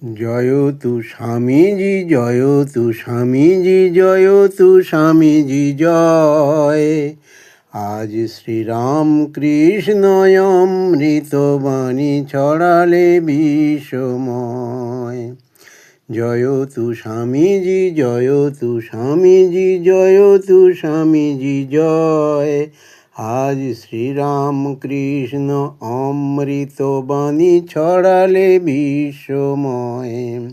জয় তু স্বামীজি, জয় তু স্বামীজি, জয় তু স্বামীজি জয়। আজ শ্রীরাম কৃষ্ণ অমৃত বাণী ছড়ালে বিশ্বময়। জয় তু স্বামীজি, জয় তু স্বামীজি, জয় তু স্বামীজি জয়। আজ শ্রীরাম কৃষ্ণ অমৃত বাণী ছড়ালে বিশ্বময়।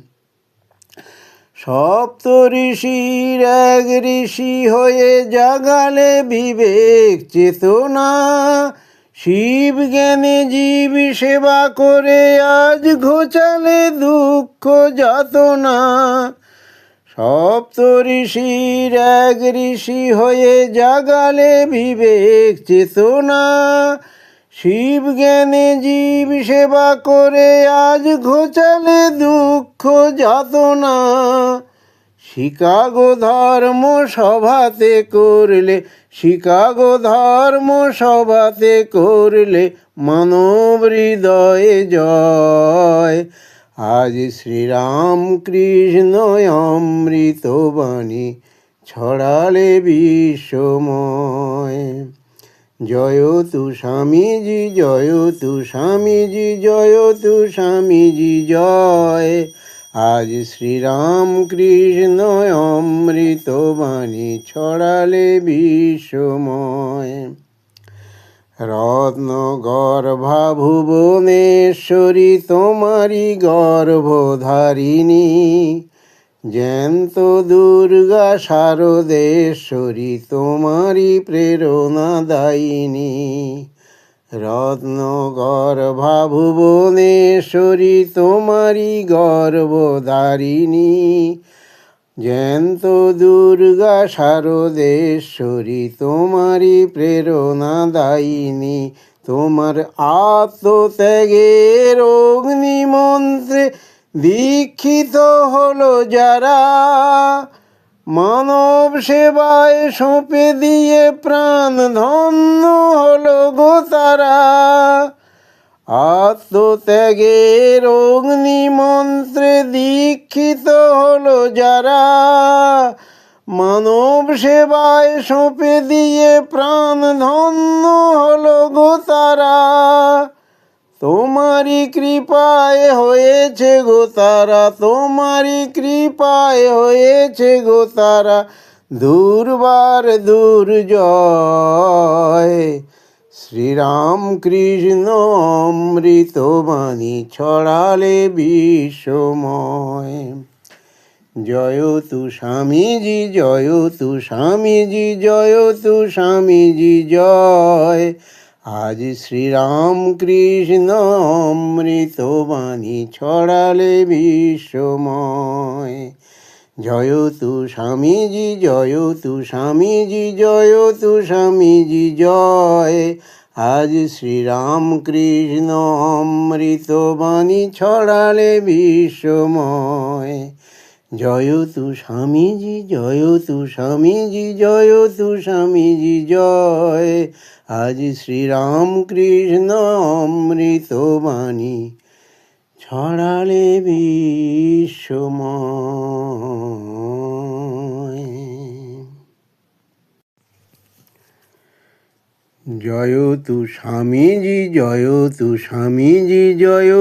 সপ্ত ঋষির এক ঋষি হয়ে জাগালে বিবেক চেতনা। শিব জ্ঞানে জীব সেবা করে আজ ঘোচালে দুঃখ যাতনা। সপ্ত ঋষির এক ঋষি হয়ে জাগালে বিবেক চেতনা। শিব জ্ঞানে জীব সেবা করে আজ ঘোচালে দুঃখ যাতনা। শিকাগো ধর্ম সভাতে করলে, শিকাগো ধর্ম সভাতে করলে মানব হৃদয়ে জয়। আজ শ্রীরাম কৃষ্ণ অমৃত বাণী ছড়ালে বিশ্বময়। জয় তু স্বামীজি, জয় তু স্বামীজি, জয় তু স্বামীজি জয়। আজ শ্রীরাম কৃষ্ণ অমৃত বাণী ছড়ালে বিশ্বময়। রত্ন গর্ভা ভুবনেশ্বরী তোমারি গর্ভধারিণী। জ্যান্ত দুর্গা শারদেশ্বরী তোমারি প্রেরণা দায়িনী। রত্ন গর্ভা ভুবনেশ্বরী তোমারি গর্ভধারিণী। জ্যান্ত দুর্গা শারদেশ্বরী তোমারি প্রেরণা দায়িনী। তোমার আত্মত্যাগের অগ্নিমন্ত্রে দীক্ষিত হলো যারা, মানব সেবায় সঁপে দিয়ে প্রাণ ধন্য হলো গো তারা। আত্মত্যাগের অগ্নিমন্ত্রে দীক্ষিত হলো যারা, মানব সেবায় সঁপে দিয়ে প্রাণ ধন্য হলো গো তারা। তোমারি কৃপায় হয়েছে গো তারা, তোমারি কৃপায় হয়েছে গো তারা দুর্বার দুর্জয়। শ্রীরাম কৃষ্ণ অমৃত বাণী ছড়ালে বিশ্বময়। জয় তু স্বামীজি, জয় তু স্বামীজি, জয় তু স্বামীজি জয়। আজ শ্রীরাম কৃষ্ণ অমৃত বাণী ছড়ালে বিশ্বময়। জয় তু স্বামীজি, জয় তু স্বামীজি, জয় তু স্বামীজি জয়। আজ শ্রীরাম কৃষ্ণ অমৃত বাণী ছড়ালে বিশ্বময়। জয় তু স্বামীজি, জয় তু স্বামীজি, জয় তু স্বামীজি জয়। আজ শ্রীরাম কৃষ্ণ অমৃত বাণী ছড়ালে বিশ্বময়। জয় তু স্বামীজি, জয় তু স্বামীজি, জয়